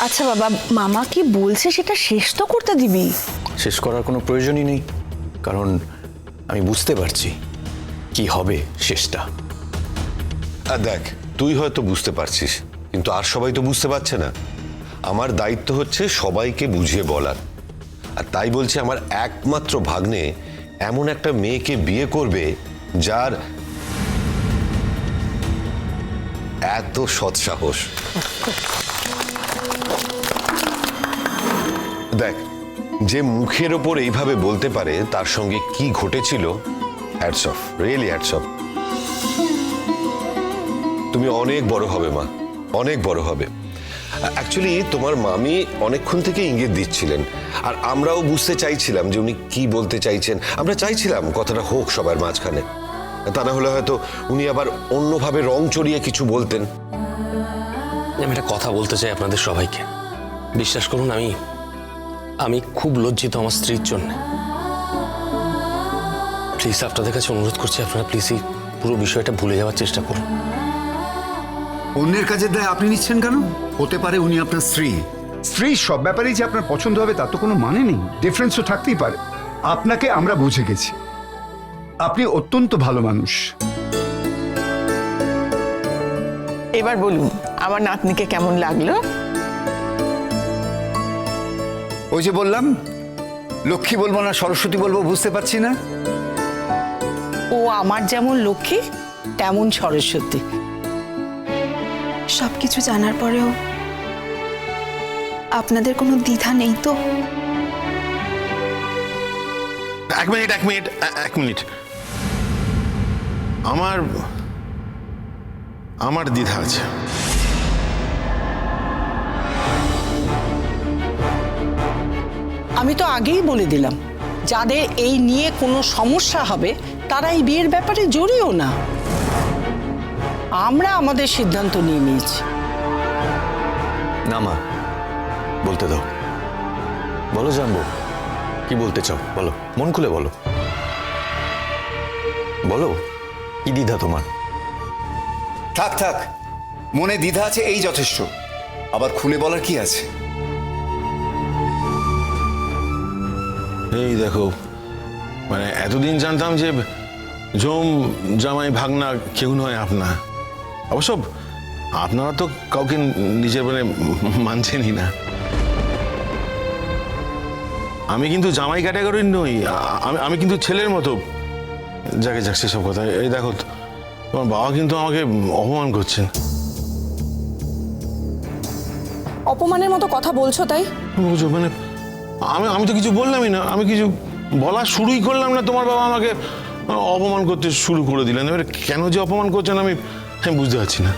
আচ্ছা বাবা, মামা কি বলছে সেটা শেষ তো করতে দিবি। শেষ করার কোনো প্রয়োজনই নেই, কারণ আমি বুঝতে পারছি কি হবে শেষটা। আর দেখ, তুই হয়তো বুঝতে পারছিস, কিন্তু আর সবাই তো বুঝতে পারছে না। আমার দায়িত্ব হচ্ছে সবাইকে বুঝিয়ে বলার। আর তাই বলছি, আমার একমাত্র ভাগ্নে এমন একটা মেয়েকে বিয়ে করবে যার এত সৎসাহস। দেখ, যে মুখের ওপর এইভাবে বলতে পারে তার সঙ্গে কি ঘটেছিল, hats off, really hats off. তুমি অনেক বড় হবে মা, অনেক বড় হবে। অ্যাকচুয়ালি তোমার মামি অনেকক্ষণ থেকে ইঙ্গিত দিচ্ছিলেন, আর আমরাও বুঝতে চাইছিলাম যে উনি কি বলতে চাইছেন। আমরা চাইছিলাম কথাটা হোক সবার মাঝখানে, তা না হলে হয়তো উনি আবার অন্যভাবে রং চড়িয়ে কিছু বলতেন। আমি একটা কথা বলতে চাই আপনাদের সবাইকে। বিশ্বাস করুন, আমি খুব লজ্জিত আমার স্ত্রীর জন্য। প্লিজ আপনাদের কাছে অনুরোধ করছি, আপনারা প্লিজ এই পুরো বিষয়টা ভুলে যাওয়ার চেষ্টা করুন। অন্যের কাজের দায় আপনি নিচ্ছেন কেন? হতে পারে উনি আপনার স্ত্রী। স্ত্রীর সব ব্যাপারেই যে আপনার পছন্দ হবে তার তো কোনো মানে নেই। ডিফারেন্স তো থাকতেই পারে। আপনাকে আমরা বুঝে গেছি, আপনি অত্যন্ত ভালো মানুষ। এবার বলুন, আমার নাতনিকে কেমন লাগলো? ওই যে বললাম, লক্ষ্মী বলবো না সরস্বতী বলবো বুঝতে পারছি না। ও আমার যেমন লক্ষ্মী তেমন সরস্বতী। সবকিছু জানার পরেও আপনাদের কোনো দ্বিধা নেই তো? এক মিনিট। আমার দ্বিধা আছে। আমি তো আগেই বলে দিলাম, যাদের এই নিয়ে কোনো সমস্যা হবে তারা এই বিয়ের ব্যাপারে জড়িও না। আমরা আমাদের সিদ্ধান্ত নিয়ে নিয়েছি। না মা, বলতে দাও। বলো জানবো, কি বলতে চাও বলো, মন খুলে বলো। বলো, কি দ্বিধা তোমার? থাক, মনে দ্বিধা আছে এই যথেষ্ট, আবার খুলে বলার কি আছে? এই দেখো, মানে এতদিন জানতাম যে জম জামাই ভাগনা কেউ নয় আপনা। অবশ্য আপনারা তো কাউকে নিজের মানে মানছেনই না। আমি কিন্তু জামাই ক্যাটাগরির নই, আমি কিন্তু ছেলের মতো। যাকে যাক সেসব কথা। এই দেখো, তোমার বাবা কিন্তু আমাকে অপমান করছেন। অপমানের মতো কথা বলছো তাই? বুঝো, মানে আমি তো কিছু বললামই না, আমি কিছু বলা শুরুই করলাম না, তোমার বাবা আমাকে অপমান করতে শুরু করে দিলেন। এবারে কেন যে অপমান করছেন আমি বুঝতে পারছি না।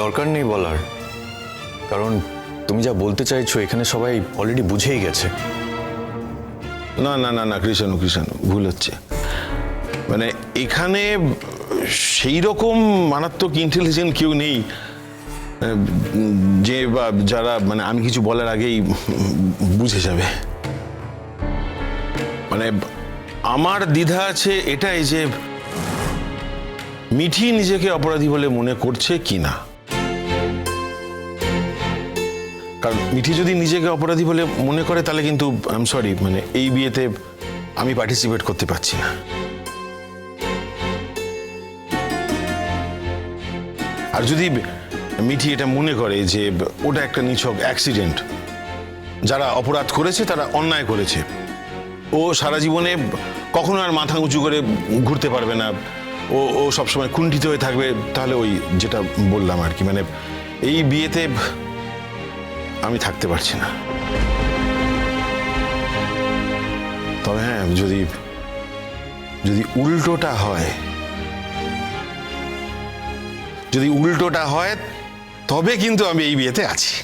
দরকার নেই বলার, কারণ তুমি যা বলতে চাইছো এখানে সবাই অলরেডি বুঝেই গেছে। না কৃষাণু ভুল হচ্ছে। মানে এখানে সেই রকম মারাত্মক ইন্টেলিজেন্ট কেউ নেই যে বা যারা মানে আমি কিছু বলার আগেই বুঝে যাবে। মানে আমার দ্বিধা আছে এটাই যে মিঠি নিজেকে অপরাধী বলে মনে করছে কিনা। কারণ মিঠি যদি নিজেকে অপরাধী বলে মনে করে তাহলে কিন্তু আই এম সরি, মানে এই বিয়েতে আমি পার্টিসিপেট করতে পারছি না। আর যদি মিঠি এটা মনে করে যে ওটা একটা নিছক অ্যাক্সিডেন্ট, যারা অপরাধ করেছে তারা অন্যায় করেছে, ও সারা জীবনে কখনো আর মাথা উঁচু করে ঘুরতে পারবে না, ও সবসময় কুণ্ঠিত হয়ে থাকবে, তাহলে ওই যেটা বললাম আর কি, মানে এই বিয়েতে আমি থাকতে পারছি না। তবে হ্যাঁ, যদি উল্টোটা হয় তবে কিন্তু আমি এই বিয়েতে আছি।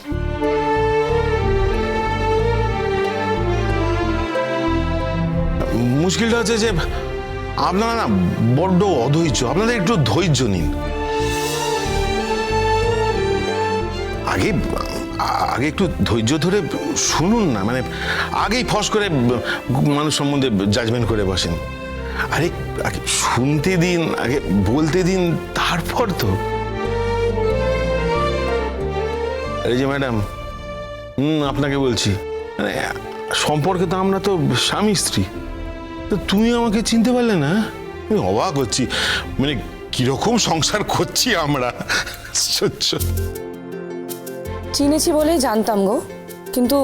মুশকিলটা হচ্ছে যে আপনারা না বড্ড অধৈর্য, আপনাদের একটু ধৈর্য নিন। আগে একটু ধৈর্য ধরে শুনুন না, মানে আগেই ফস করে মানুষ সম্বন্ধে জাজমেন্ট করে বসেন। আরে আগে শুনতে দিন, আগে বলতে দিন, তারপর তো। এই যে ম্যাডাম, আপনাকে বলছি, মানে সম্পর্কে তো আমরা তো স্বামী স্ত্রী, তো তুমি আমাকে চিনতে পারলে না? আমি অবাক হচ্ছি, মানে কিরকম সংসার করছি আমরা। আশ্চর্য। চিনেছি বলেই জানতাম গো, কিন্তু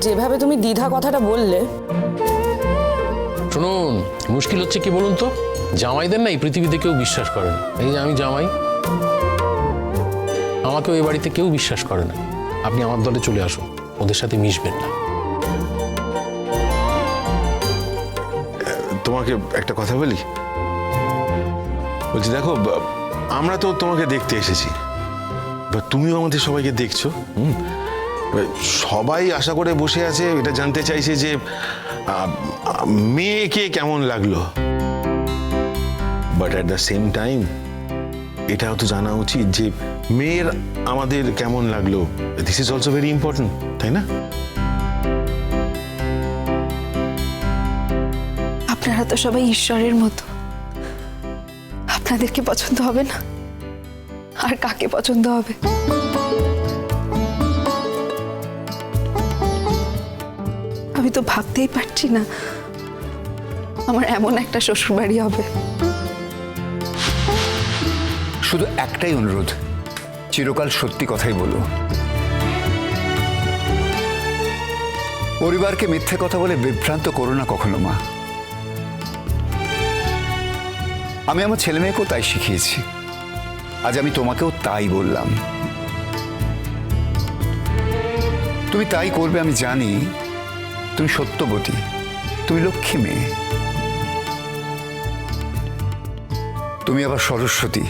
যেভাবে তুমি দ্বিধা কথাটা বললে। শুনুন, মুশকিল হচ্ছে কি বলুন তো, জামাইদের না এই পৃথিবীতে কেউ বিশ্বাস করে না। এই যে আমি জামাই, আমাকেও এই বাড়িতে কেউ বিশ্বাস করে না। আপনি আমার দলে চলে আসুন, ওদের সাথে মিশবেন না। তোমাকে একটা কথা বলি, বলছি দেখো, আমরা তো তোমাকে দেখতে এসেছি, তুমিও আমাদের সবাইকে দেখছো। সবাই আশা করে বসে আছে, এটা জানতে চাইছে যে মেয়েকে কেমন লাগলো, but at the same time এটাও তো জানা উচিত যে মেয়ের আমাদের কেমন লাগলো। This is also very important, তাই না? আপনারা তো সবাই ঈশ্বরের মতো, আপনাদেরকে পছন্দ হবে না আর কাকে পছন্দ হবে? আমি তো ভাবতেই পারছি না আমার এমন একটা শ্বশুরবাড়ি হবে। শুধু একটাই অনুরোধ, চিরকাল সত্যি কথাই বলো। পরিবারকে মিথ্যে কথা বলে বিভ্রান্ত করো না কখনো মা। আমি আমার ছেলে মেয়েকেও তাই শিখিয়েছি, আজ আমি তোমাকেও তাই বললাম। তুমি তাই করবে আমি জানি। তুমি সত্যবতী, তুমি লক্ষ্মী মেয়ে, তুমি আবার সরস্বতী।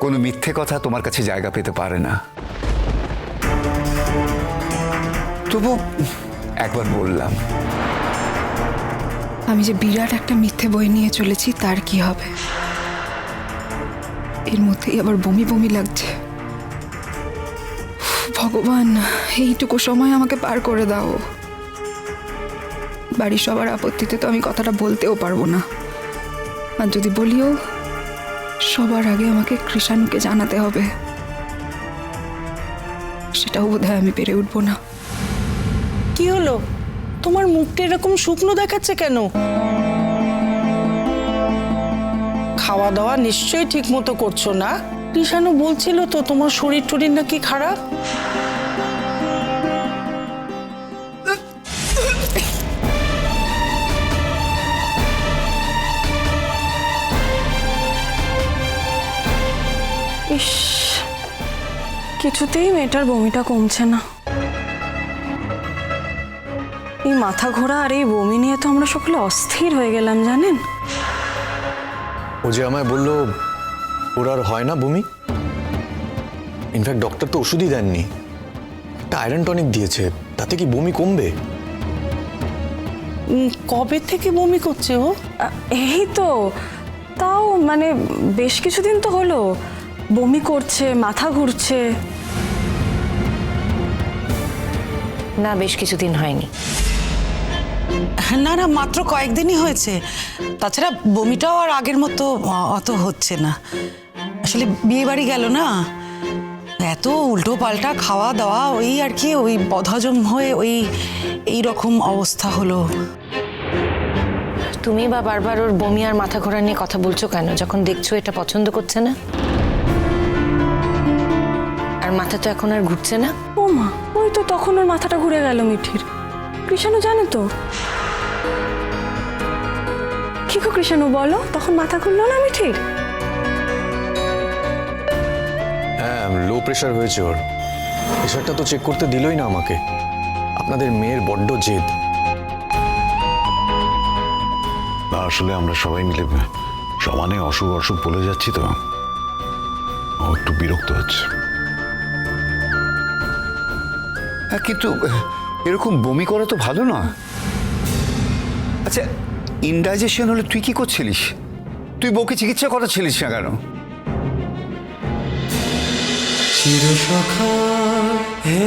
কোনো মিথ্যে কথা তোমার কাছে জায়গা পেতে পারে না। তবু একবার বললাম, আমি যে বিরাট একটা মিথ্যে বই নিয়ে চলেছি, তার কি হবে? এর মধ্যেই আবার বমি বমি লাগছে। ভগবান, এইটুকু সময় আমাকে পার করে দাও। বাড়ির সবার আপত্তিতে তো আমি কথাটা বলতেও পারবো না, আর যদি বলিও সবার আগে আমাকে কৃষাণুকে জানাতে হবে। সেটাও বোধহয় আমি পেরে উঠবো না। কি হলো, তোমার মুখটা এরকম শুকনো দেখাচ্ছে কেন? খাওয়া দাওয়া নিশ্চয়ই ঠিক মতো করছো না। কৃষাণু বলছিল তো তোমার শরীর টরীর নাকি খারাপ। ইস, কিছুতেই মেয়েটার বমিটা কমছে না। এই মাথা ঘোরা আর এই বমি নিয়ে তো আমরা সকলে অস্থির হয়ে গেলাম, জানেন? ও যে আমায় বললো ওর আর হয় না বমি। ইনফ্যাক্ট ডক্টর তো ওষুধই দেননি, একটা আয়রন টনিক দিয়েছে। তাতে কি বমি কমবে? কবে থেকে বমি করছে ও? এই তো, তাও মানে বেশ কিছুদিন তো হলো। বমি করছে, মাথা ঘুরছে। না, বেশ কিছুদিন হয়নি। না না, মাত্র কয়েকদিনই হয়েছে। তাছাড়া বমিটাও আর আগের মতো অত হচ্ছে না। আসলে বিয়ে বাড়ি গেল না, এত উল্টো পাল্টা খাওয়া দাওয়া, ওই আর কি, ওই বদহজম হয়ে এই রকম অবস্থা হলো। তুমি বা বারবার ওর বমি আর মাথা ঘোরা নিয়ে কথা বলছো কেন, যখন দেখছো এটা পছন্দ করছে না? আর মাথা তো এখন আর ঘুরছে না। ও মা, ওই তো তখন ওর মাথাটা ঘুরে গেল মিঠির। কৃষাণু জানে তো। কি গো কৃষাণু, বলো, তখন মাথা ঘুরলো না মিঠির? হ্যাঁ, লো প্রেশার হয়েছে ওর। প্রেশারটা তো চেক করতে দিলই না আমাকে। আপনাদের মেয়ের বড্ড জেদ। না, আসলে আমরা সবাই মিলে সমানে অসুখ অসুখ বলে যাচ্ছি তো, ও একটু বিরক্ত হচ্ছে। কিন্তু এরকম বমি করা তো ভালো না। আচ্ছা, ইনডাইজেশন হলে তুই কি করছিলিস? তুই বউকে চিকিৎসা করাচ্ছিলিস না কেন? চিরসখা হে